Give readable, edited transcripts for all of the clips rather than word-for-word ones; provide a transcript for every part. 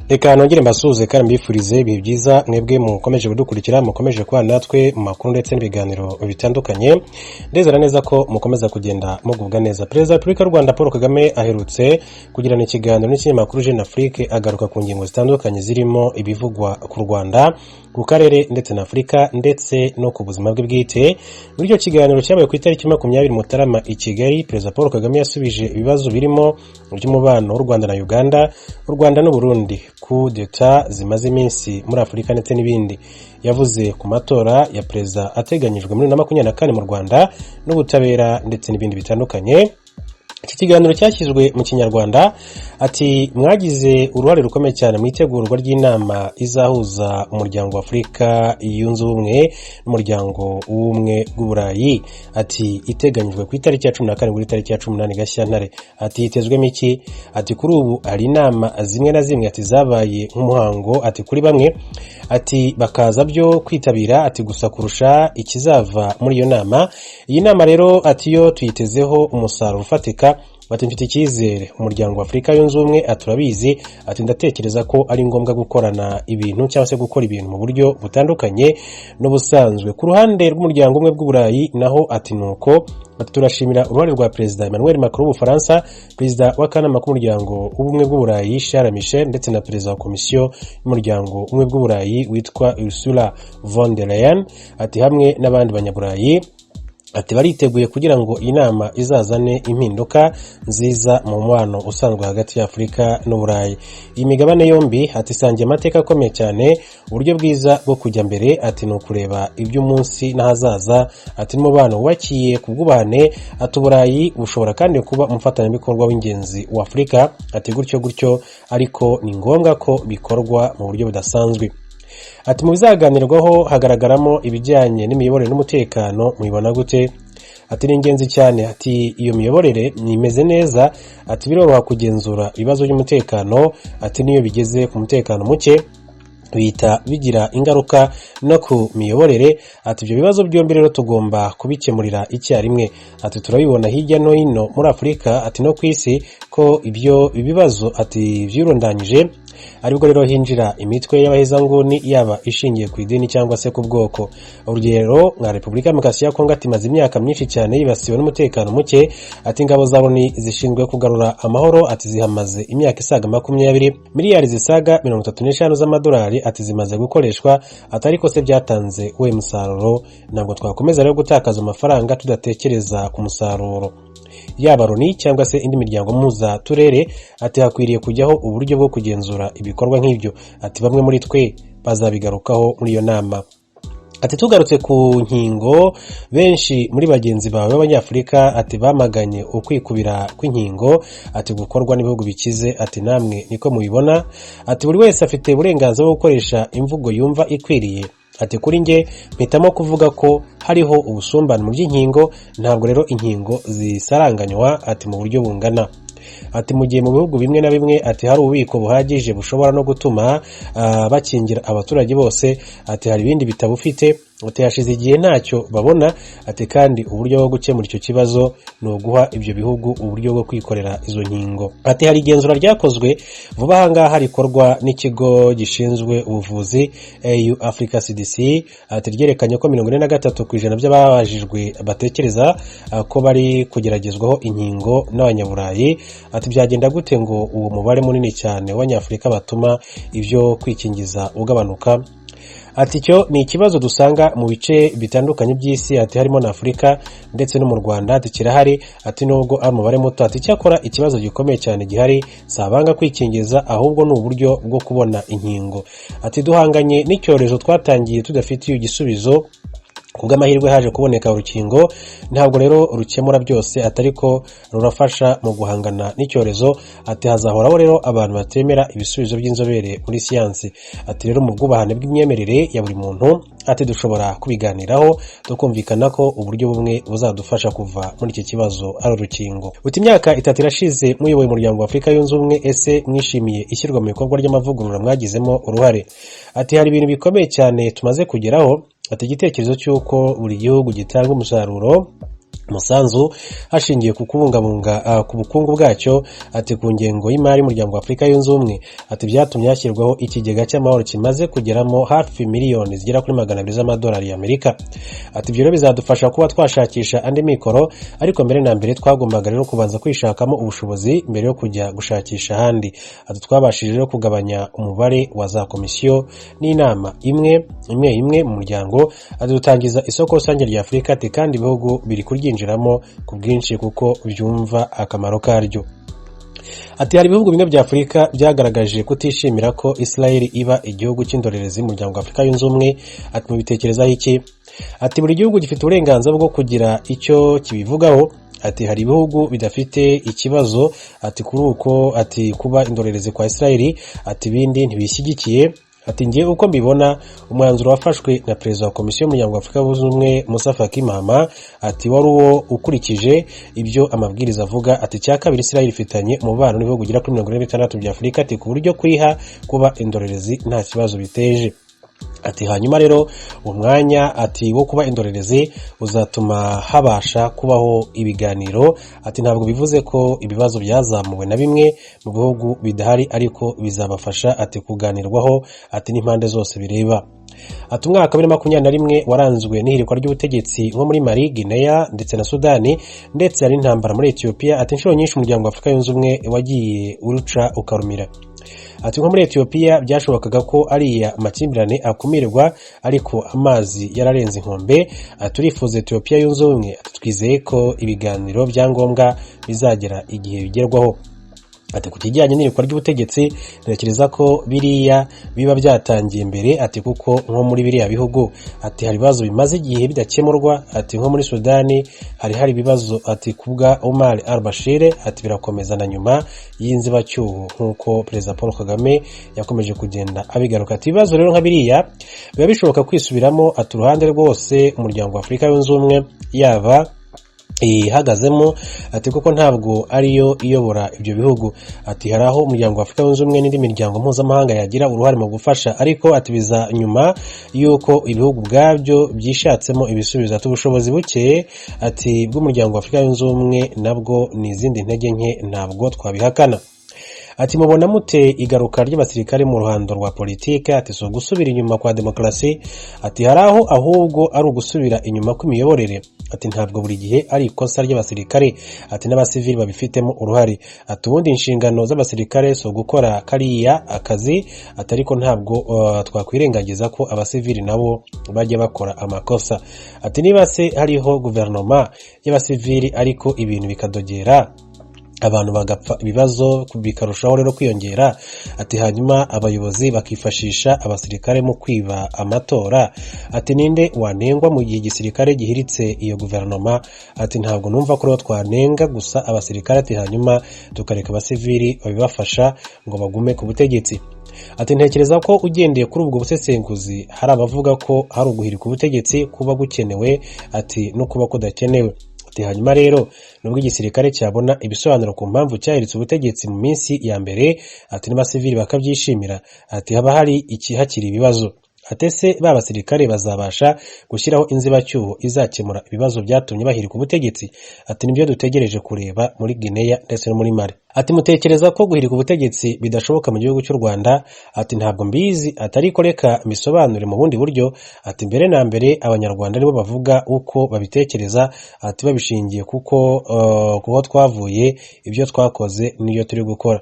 Reka nongere mbasuhuze kandi mbifurize ibihe byiza mwebwe mukomeje kudukurikira, mukomeje kuba natwe mu makuru ndetse n'ibiganiro bitandukanye. Ndezera neza ko mukomeza kugenda mugubwa neza. Perezida wa Repubulika y'u Rwanda Paul Kagame aherutse kugirana ikiganiro n'ikinyamakuru Jeune Afrique, agaruka ku ngingo zitandukanye zirimo ibivugwa ku Rwanda, ku karere ndetse na Afurika ndetse no ku buzima bwe bwite. Muri icyo kiganiro cyabaye ku itariki 20 Mutarama i Kigali, Perezida Paul Kagame yasubije ibibazo birimo by'umubano w'u Rwanda na Uganda, u Rwanda n'u Burundi, coup d'etat zimaze iminsi muri Afurika ndetse n'ibindi. Yavuze ku matora ya perezida ateganyijwe muri 2024 mu Rwanda n'ubutabera ndetse n'ibindi bitandukanye. Iki kiganiro cyashyizwe mu Kinyarwanda. Ati mwagize uruhare rukomeye cyane mu itegurwa ry'inama izahuza umuryango wa Afurika yunze ubumwe n'umuryango w'ubumwe bw'Uburayi. Ati iteganyijwe ku itariki ya 14 kuri itariki ya 18 Gashyantare. Ati hitezwemo iki? Ati kuri ubu ari inama zimwe na zimwe ati zabaye nk'umuhango, ati kuri bamwe ati bakaza byo kwitabira, ati gusa kurusha ikizava muri iyo nama. Iyi nama rero ati yo tuyitezeho umusaruro ufatika. Ati mfite icyizere umuryango wa Afurika yunze ubumwe, aturabizi, ati ndatekereza ko ari ngombwa gukorana ibintu cyangwa se gukora ibintu mu buryo butandukanye n'ubusanzwe. Ku ruhande rw'umuryango umwe bw'Uburayi naho ati nuko, ati turashimira uruhare rwa Perezida Emmanuel Macron w'Ubufaransa, Perezida w'akanama k'umuryango w'ubumwe bw'Uburayi Charles Michel ndetse na Perezida wa Komisiyo y'umuryango umwe bw'Uburayi witwa Ursula von der Leyen, ati hamwe n'abandi banyaburayi. Ati bariteguye kugira ngo inama izazane impinduka nziza mu mubano usanzwe hagati ya Afurika n'Uburayi. Iyi migabane yombi ati isangiye amateka akomeye cyane, uburyo bwiza bwo kujya mbere ati no kureba iby'umunsi n'ahazaza. Ati n'umubano wakiye ku bwubahane, ati Uburayi bushobora kandi kuba umufatanyabikorwa w'ingenzi wa Afurika. Ati gutyo ariko ni ngombwa ko bikorwa mu buryo budasanzwe. Ati mu bizaganirwaho hagaragaramo ibijyanye n'imiyoborere n'umutekano, mubibona gute? Ati ni ingenzi cyane, ati iyo miyoborere nimeze neza, ati biroroha kugenzura ibibazo by'umutekano, ati niyo bigeze ku mutekano muke bihita bigira ingaruka no ku miyoborere. Ati ibyo bibazo byombi rero tugomba kubikemurira icyarimwe. Ati turabibona hirya no hino muri Afurika ati no ku isi ko ibyo bibazo ati byirundanyije, aribwo rero hinjira imitwe y'abahezanguni yaba ishingiye ku idini cyangwa se ku bwoko. Urugero nka Repubulika Demokarasi ya Kongo ati maze imyaka myinshi cyane yibasiwe n'umutekano muke. Ati ingabo za Loni zishinzwe kugarura amahoro ati zihamaze imyaka isaga 20, miliyari zisaga 35 z'amadolari ati zimaze gukoreshwa. Ati ariko se byatanze we musaruro? Ntabwo twakomeza rero gutakaza amafaranga tudatekereza ku musaruro. Yaba Loni cyangwa se indi miryango muza turere ati hakwiriye kujyaho uburyo bwo kugenzura ibikorwa nk'ibyo. Ati bamwe muri twe bazabigarukaho muri iyo nama. Ati tugarutse ku nkingo, benshi muri bagenzi bawe b'Abanyafurika ati bamaganye ukwikubira kw'inkingo ati gukorwa n'ibihugu bikize. Ati namwe niko mubibona? Ati buri wese afite uburenganzira bwo gukoresha imvugo yumva ikwiriye. Ati kuri nge mpitamo kuvuga ko hariho ubusumbane mu by'inkingo, ntabwo rero inkingo zisaranganywa ati mu buryo bungana. Ati mu gihe mu bihugu bimwe na bimwe ati hari ububiko buhagije bushobora no gutuma bakingira abaturage bose, ati hari ibindi bitabufite. Ati hashize igihe ntacyo babona. Ati kandi uburyo bwo gukemura icyo kibazo ni uguha ibyo bihugu uburyo bwo kwikorera izo nkingo. Ati hari igenzura ryakozwe vuba aha ngaha rikorwa n'ikigo gishinzwe ubuvuzi EU Africa CDC. Ati ryerekanye ko 43% by'ababajijwe batekereza ko bari kugeragezwaho inkingo n'abanyaburayi. Ati byagenda gute ngo uwo mubare munini cyane w'Abanyafurika batuma ibyo kwikingiza ugabanuka? Ati cyo ni ikibazo dusanga mu bice bitandukanye by'isi ati harimo na Afurika ndetse no mu Rwanda ati kirahari. Ati nubwo ari umubare muto ati cyakora ikibazo gikomeye cyane gihari sabanga kwikingiza ahubwo ni uburyo bwo kubona inkingo. Ati duhanganye n'icyorezo twatangiye tudafitiye igisubizo, kubw'amahirwe haje kuboneka urukingo. Ntabwo rero rukemura byose atariko rurafasha mu guhangana n'icyorezo. Ati hazahoraho rero abantu batemera ibisubizo by'inzobere muri siyansi. Ati rero mu bwubahane bw'imyemerere ya buri muntu ati dushobora kubiganiraho tukumvikana ko uburyo bumwe buzadufasha kuva muri iki kibazo ari urukingo. Uti imyaka 3 irashize muyoboye umuryango wa Afurika yunze ubumwe, ese mwishimiye ishyirwa mu bikorwa ry'amavugurura mwagizemo uruhare? Ati hari ibintu bikomeye cyane tumaze kugeraho. Ati igitekerezo cy'uko buri gihugu gitanga umusaruro umusanzu hashingiye ku kubungabunga ku bukungu bwacyo ati ku ngengo y'imari y'umuryango wa Afurika yunze ubumwe ati byatumye hashyirwaho ikigega cy'amahoro kimaze kugeramo hafi miliyoni zigera kuri 200 z'amadolari y'Amerika. Ati ibyo bizadufasha kuba twashakisha andi mikoro, ariko mbere na mbere twagombaga rero kubanza kwishakamo ubushobozi mbere yo kujya gushakisha ahandi. Ati twabashije rero kugabanya umubare wa za komisiyo n'inama imwe mu muryango, ati dutangiza isoko rusange rya Afurika, ati kandi ibihugu biri kuryinjiramo ku bwinshi kuko byumva akamaro karyo. Ati hari ibihugu bimwe bya Afurika byagaragaje kutishimira ko Israel iba igihugu cy'indorerezi mu muryango wa Afurika yunze ubumwe. Ati mubitekerezaho iki? Ati buri gihugu gifite uburenganzira bwo kugira icyo kibivugaho. Ati hari ibihugu bidafite ikibazo ati kuri uko ati kuba indorerezi kwa Israel, ati bindi ntibishyigikiye. Ati ngiye uko mbibona umwanzuro wafashwe na perezida wa komisiyo y'umuryango wa Afurika yunze ubumwe Musa Faki Mahamat ati wari uwo ukurikije ibyo amabwiriza avuga. Ati cya kabiri Israel ifitanye umubano n'ibihugu ugera kuri 46 bya Afurika, ati ku buryo kuyiha kuba indorerezi nta kibazo biteje. Ati hanyuma rero umwanya ati wo kuba indorerezi uzatuma habasha kubaho ibiganiro. Ati ntabwo bivuze ko ibibazo byazamuwe na bimwe mu bihugu bidahari, ariko bizabafasha ati kuganirwaho ati n'impande zose bireba. Ati umwaka 2021 waranzwe n'ihirikwa ry'ubutegetsi nko muri Mali, Guinea ndetse na Sudani, ndetse hari intambara muri Ethiopia. Ati inshuro nyinshi umuryango wa Afurika yunze ubumwe wagiye uruca ukarumira. Ati nko muri Ethiopia byashobokaga ko ari amakimbirane akumirwa, ariko amazi yararenze inkombe. Turifuza Ethiopia yunze ubumwe, twizeye ko ibiganiro byangombwa bizagera igihe bigerwaho. Ati ku kijyanye n'irikwa ry'ubutegetsi ntekereza ko biriya biba byatangiye mbere, ati kuko nko muri biriya bihugu ati hari ibibazo bimaze igihe bidakemurwa. Ati nko muri Sudani hari ibibazo ati kubwa Omar al-Bashir, ati birakomeza na nyuma y'inzibacyuho nk'uko Perezida Paul Kagame yakomeje kugenda abigaruka. Ati ibibazo rero nka biriya biba bishoboka kwisubiramo. Ati uruhande rwose umuryango wa Afurika yunze ubumwe yaba ihagazemo, ati kuko ntabwo ariyo iyobora ibyo bihugu. Ati hari aho umuryango wa Afurika yunze ubumwe n'indi miryango mpuzamahanga yagira uruhare mu gufasha, ariko ati biza nyuma yuko ibihugu bwabyo byishatsemo ibisubizo. Ati ubushobozi buke ati bw'umuryango wa Afurika yunze ubumwe nabwo ni izindi ntege nke, ntabwo twabihakana. Ati mubona mute igaruka ry'abasirikare mu ruhando rwa politike? Ati so gusubira inyuma kwa demokrasi, ati hari aho ahubwo ari ugusubira inyuma kw'imiyoborere. Ati ntabwo buri gihe ari ikosa ry'abasirikare, ati n'abasivili babifitemo uruhare. Ati ubundi inshingano z'abasirikare so gukora kariya akazi, ati ariko ntabwo twakwirengagiza ko abasivili nabo bajya bakora amakosa. Ati niba se hariho guverinoma y'abasivili ariko ibintu bikadogera abantu bagapfa, ibibazo bikarushaho rero kwiyongera. Ati hanyuma abayobozi bakifashisha abasirikare mu kwiba amatora. Ati ninde wanengwa mu gihe igisirikare gihiritse iyo guverinoma? Ati ntabwo numva ko rero twanenga gusa abasirikare, ati hanyuma tukareka abasivili babibafasha ngo bagume ku butegetsi. Ati ntekereza ko ugendeye kuri ubwo busesenguzi hari abavuga ko hari uguhirika ubutegetsi kuba gukenewe, ati no kuba kudakenewe. Ati hanyuma rero nubwo igisirikare cyabona ibisobanuro ku mpamvu cyahiritse ubutegetsi mu minsi ya mbere, ati n'abasivili bakabyishimira, ati haba hari hakiri ibibazo. Ati se babasirikare bazabasha gushyiraho inzibacyuho izakemura ibibazo byatumye bahirika ubutegetsi? Ati nibyo dutegereje kureba muri Guinea ndetse no muri Mali. Ati mutekereza ko guhirika ubutegetsi bidashoboka mu gihugu cy'u Rwanda? Ati ntabwo mbizi, ati ariko reka misobanure mu bundi buryo. Ati mbere na mbere abanyarwanda nibo bavuga uko babitekereza, ati babishingiye kuko twavuye, ibyo twakoze niyo turi gukora.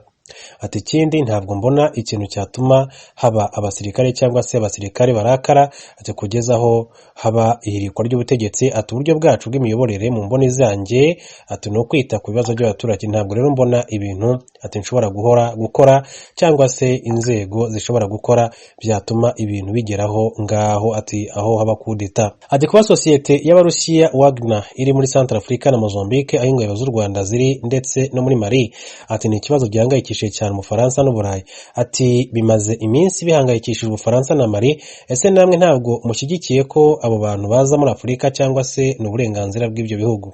Ati ikindi ntabwo mbona ikintu cyatuma haba abasirikare cyangwa se abasirikare barakara, ati kugeza aho haba ihirikwa ry'ubutegetsi. Ati uburyo bwacu bw'imiyoborere mu mboni zanjye ati no kwita ku bibazo by'abaturage. Ntabwo rero mbona ibintu ati nshobora gukora cyangwa se inzego zishobora gukora byatuma ibintu bigeraho ngaho, ati aho haba kudeta. Ati kuba sosiyete y'Abarusiya Wagner iri muri Central Africa na Mozambique aho ingabo z'u Rwanda ziri ndetse no muri Mali, ati ni ikibazo gihangayikishije cyane Ubufaransa n'Uburayi. Ati bimaze iminsi bihangayikishije Ubufaransa na Mali. Ese namwe ntabwo mushyigikiye ko abo bantu baza muri Afurika cyangwa se n'uburenganzira bw'ibyo bihugu?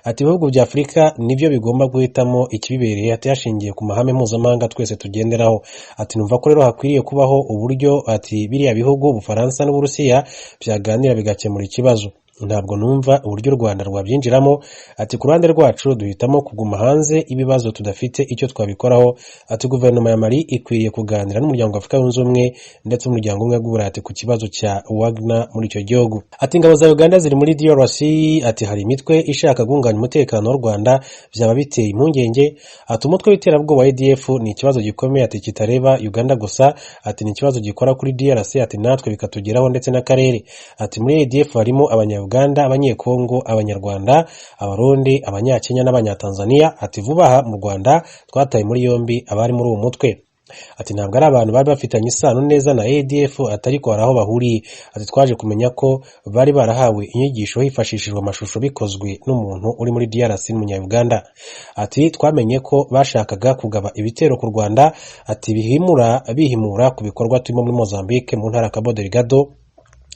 Ati ibihugu bya Afurika nibyo bigomba guhitamo ikibibereye, ati hashingiye ku mahame mpuzamahanga twese tugenderaho. Ati numva ko rero hakwiriye kubaho uburyo ati biriya bihugu Ubufaransa n'Uburusiya byaganira bigakemura ikibazo. ntabwo numva uburyo u Rwanda rwabyinjiramo. Ati ku ruhande rwacu duhitamo kuguma hanze ibibazo tudafite icyo twabikoraho. Ati guverinoma ya Mali ikwiriye kuganira n'umuryango wa Afurika yunze ubumwe ndetse n'umuryango umwe w'Uburayi ku kibazo cya Wagner muri icyo gihugu. Ati ingabo za Uganda ziri muri DRC. Ati hari imitwe ishaka guhungabanya umutekano w'u Rwanda, byaba biteye impungenge. Ati umutwe w'iterabwoba wa ADF ni ikibazo gikomeye, ati kitareba Uganda gusa, ati ni ikibazo gikora kuri DRC, ati natwe bikatugeraho ndetse n'akarere. Ati muri ADF harimo Abanya-Uganda, Abanyekongo, Abanyarwanda, Abarundi, Abanyakenya n'Abanyatanzania. Ati vuba aha mu Rwanda twataye muri yombi abari muri uwo mutwe. Ati ntabwo ari abantu bari bafitanye isano neza na ADF, atari ko hari aho bahuriye. Ati twaje kumenya ko bari barahawe inyigisho hifashishijwe amashusho bikozwe n'umuntu uri muri DRC n'umunya-Uganda. Ati twamenye ko bashakaga kugaba ibitero ku Rwanda. Ati bihimura ku bikorwa turimo muri Mozambique mu ntara Cabo Delgado.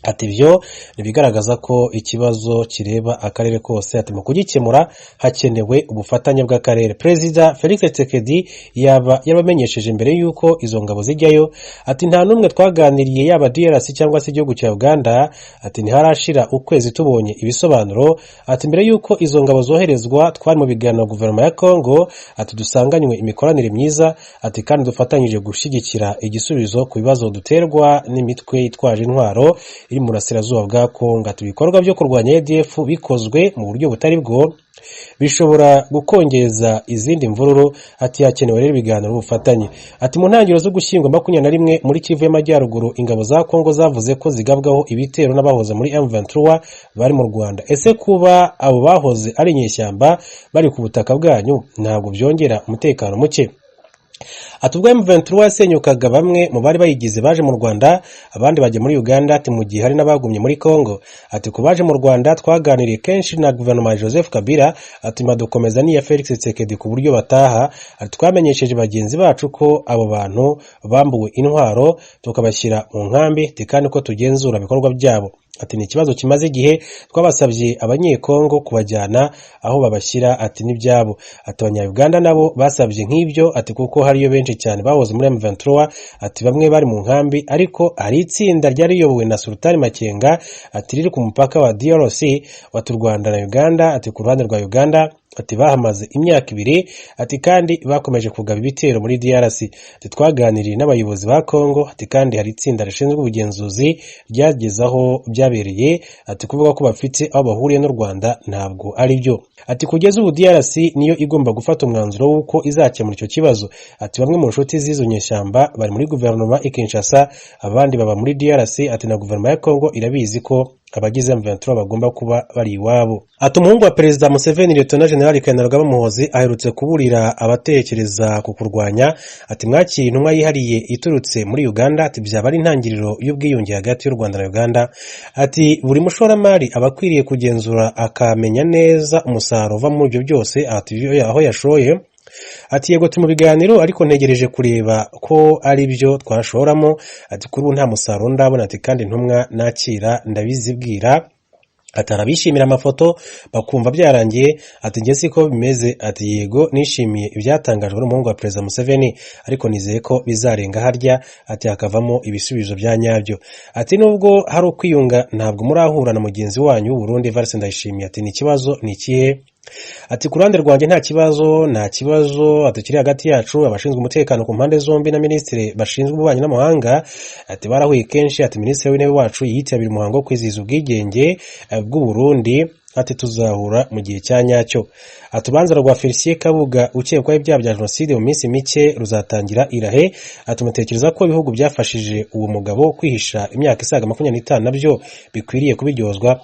Ati ibyo nibigaragaza ko ikibazo kireba akarere kose. Ati mu kugikemura hakenewe ubufatanye bw'akarere. Perezida Felix Tshisekedi yabamenyesheje mbere yuko izo ngabo zijyayo. Ati nta numwe twaganiriye yaba DRC cyangwa se igihugu cya Uganda. Ati ntiharashira ukwezi tubonye ibisobanuro. Ati mbere yuko izo ngabo zoherezwa twari mu biganiro guverinoma ya Congo. Ati dusanganywe imikoranire myiza. Ati kandi dufatanyije gushyigikira igisubizo ku bibazo duterwa n'imitwe yitwaje intwaro iri mu burasirazuba bwa Kongo. Ati ibikorwa byo kurwanya ADF bikozwe mu buryo butari bwo bishobora gukongeza izindi mvururu. Ati hakenewe rero ibiganiro n'ubufatanye. Ati mu ntangiriro zo Gushyingo 21 muri Kivu y'Amajyaruguru ingabo za Kongo zavuze ko zigabwaho ibitero n'abahoze muri M23 bari mu Rwanda. Ese kuba abo bahoze ari inyeshyamba bari ku butaka bwanyu ntabwo byongera umutekano muke? Ati ubwo M23 yasenyukaga bamwe mu bari bayigize baje mu Rwanda, abandi bajya muri Uganda. Ati mu gihe hari n'abagumye muri Congo. Ati ku baje mu Rwanda twaganiriye kenshi na guverinoma ya Joseph Kabila. Ati madukomeza n'iya Felix Tshisekedi ku buryo bataha. Ati twamenyesheje bagenzi bacu ko abo bantu bambuwe intwaro tukabashyira mu nkambi, kandi ko tugenzura ibikorwa byabo. Ati ni ikibazo kimaze igihe, twabasabye Abanyekongo kubajyana aho babashyira. Ati n'ibyabo. Ati Abanya-Uganda nabo basabye nk'ibyo. Ati kuko hariyo benshi cyane bahoze muri M23. Ati bamwe bari mu nkambi, ariko hari itsinda ryari riyobowe na Sultan Makenga. Ati riri ku mupaka wa DRC watu Rwanda na Uganda. Ati ku ruhande rwa Uganda ati bahamaze imyaka 2. Ati kandi bakomeje kugaba ibitero muri DRC. Ati twaganiriye n'abayobozi ba Congo. Ati kandi hari itsinda rishinzwe ubugenzuzi ryagezaho byabereye. Ati kuvuga ko bafite aho bahuriye n'u Rwanda ntabwo ari byo. Ati kugeza ubu DRC niyo igomba gufata umwanzuro w'uko izakemura icyo kibazo. Ati bamwe mu nshuti z'izo nyeshyamba bari muri guverinoma i Kinshasa, abandi baba muri DRC. Ati na guverinoma ya Congo irabizi ko abagize M23 bagomba kuba bari iwabo. Ati umuhungu wa Perezida Museveni Lieutenant General Kainerugaba Muhoozi aherutse kuburira abatekereza ku kurwanya. Ati mwakiriye intumwa yihariye iturutse muri Uganda. Ati byaba ari intangiriro y'ubwiyunge hagati y'u Rwanda na Uganda. Ati buri mushoramari abakwiriye kugenzura akamenya neza umusaruro uva mu byo byose. Ati aho yashoye. Ati yego turi mu biganiro, ariko ntegereje kureba ko ari byo twashoramo. Ati kuri ubu nta musaruro ndabona. Ati kandi intumwa nakira ndabizibwira. Ati arabishimira amafoto bakumva byarangiye. Ati nge siko bimeze. Ati yego nishimiye ibyatangajwe n'umuhungu wa Perezida Museveni, ariko nizeye ko bizarenga harya. Ati hakavamo ibisubizo bya nyabyo. Ati nubwo hari ukwiyunga ntabwo murahura na mugenzi wanyu w'u Burundi Evariste Ndayishimiye. Ati ni ikibazo ni ikihe? Ati ku ruhande rwanjye nta kibazo. Ati kiri hagati yacu abashinzwe umutekano ku mpande zombi na minisitiri bashinzwe ububanyi n'amahanga. Ati barahuye kenshi. Ati minisitiri w'intebe wacu yitabira umuhango wo kwizihiza ubwigenge bw'u Burundi. Ati tuzahura mu gihe cya nyacyo. Ati urubanza rwa Felicien Kabuga ukekwaho ibyaha bya jenoside mu minsi mike ruzatangira irahe. Ati mutekereza ko ibihugu byafashije uwo mugabo kwihisha imyaka isaga 25 nabyo bikwiriye kubiryozwa?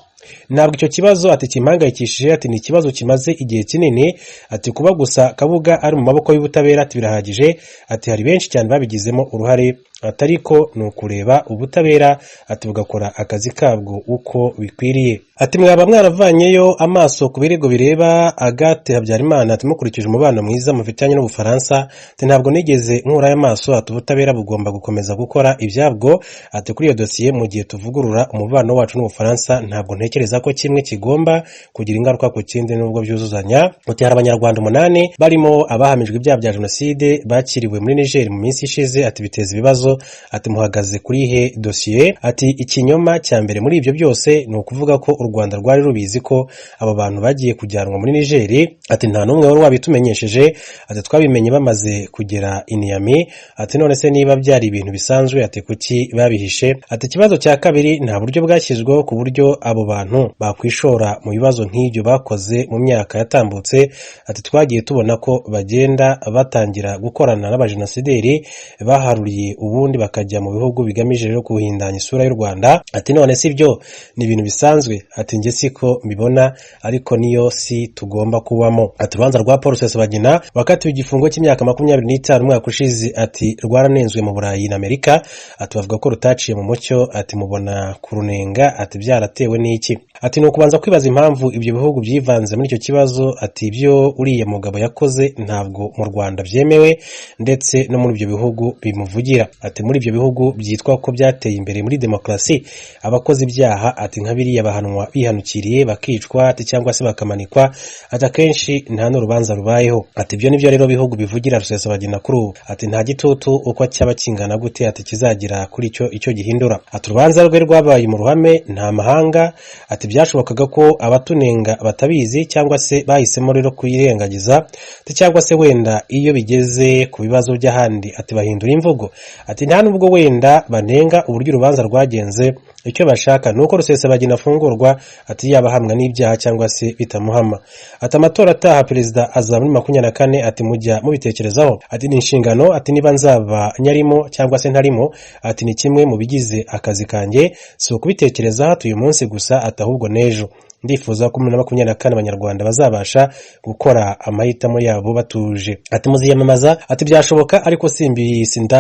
Ntabwo icyo kibazo ati kimpangayikishije. Ati ni ikibazo kimaze igihe kinini. Ati kuba gusa Kabuga ari mu maboko y'ubutabera ati birahagije. Ati hari benshi cyane babigizemo uruhare. Atariko ni ukureba ubutabera ati bugakora akazi kabwo uko bikwiriye. Ati mwaba mwaravanyeyo amaso ku birego bireba Agathe Habyarimana. Ati mukurikije umubano mwiza mufitanye n'Ubufaransa. Ati ntabwo nigeze nkura y'amaso. Ati ubutabera bugomba gukomeza gukora ibyabwo. Ati kuri iyo dosiye mu gihe tuvugurura umubano wacu n'Ubufaransa ntabwo ntekereza ko kimwe kigomba kugira ingaruka ku kindi nubwo byuzuzanya. Ati hari abanyarwanda 8 barimo abahamijwe ibyaha bya jenoside bakiriwe muri Niger mu minsi ishize, ati biteza ibibazo, ati muhagaze kuri ihe dossier. Ati ikinyoma cya mbere muri ibyo byose ni ukuvuga ko u Rwanda rwari rubizi ko aba bantu bagiye kujyanwa muri Niger. Ati nta numwe wari wabitumenyesheje, ati twabimenye bamaze kugera i Niamey. Ati none se niba byari ibintu bisanzwe, ati kuki babihishe? Ati ikibazo cya kabiri, nta buryo bwashyizweho ku buryo abo bantu bakwishora mu bibazo nk'ibyo bakoze mu myaka yatambutse. Ati twagiye tubona ko bagenda batangira gukorana n'abajenosideri baharuriye ubundi bakajya mu bihugu bigamije rero kuhindanya isura y'u Rwanda. Ati none si byo ni ibintu bisanzwe? Ati nge siko mbibona, ariko niyo si tugomba kubamo. Ati urubanza rwa Paul Rusesabagina wakatiwe igifungo cy'imyaka 25 umwaka ushize, ati rwaranenzwe mu Burayi na Amerika. Ati bavuga ko rutaciye mu mucyo, ati mubona kurunenga, ati byaratewe n'iki? Ati ni ukubanza kwibaza impamvu ibyo bihugu byivanze muri icyo kibazo. Ati ibyo uriya mugabo yakoze ntabwo mu Rwanda byemewe ndetse no muri ibyo bihugu bimuvugira. Ati muri ibyo bihugu byitwa ko byateye imbere muri demokarasi, abakoze ibyaha ati nka biriya bahanwa bihanukiriye bakicwa, ati cyangwa se bakamanikwa, ati akenshi nta n'urubanza rubayeho. Ati ibyo nibyo rero bihugu bivugira Rusesabagina kuri ubu. Ati nta gitutu uko cyaba kingana gute, ati kizagira kuri icyo gihindura. Ati urubanza rwe rwabaye mu ruhame nta mahanga. Ati byashobokaga ko abatunenga batabizi cyangwa se bahisemo rero kuyirengagiza, ati cyangwa se wenda iyo bigeze ku bibazo by'ahandi ati bahindura imvugo. Ati nta nubwo wenda banenga uburyo urubanza rwagenze, icyo bashaka nuko Rusesabagina afungurwa, ati yabahamwa n'ibyaha cyangwa se bitamuhama. Ati amatora ataha perezida azaba muri 24, ati mujya mubitekerezaho. Ati ni inshingano, ati niba nzaba nyarimo cyangwa se ntarimo, ati ni kimwe mu bigize akazi kanjye, si ukubitekereza hatu uyu munsi gusa, ati ahubwo n'ejo. Ndifuza ko 2024 abanyarwanda bazabasha gukora amahitamo yabo batuje. Ati muziyamamaza, ati byashoboka ariko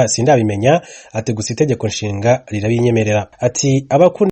sindabimenya, ati gusa itegeko nshinga rirabinyemerera. Ati abakunda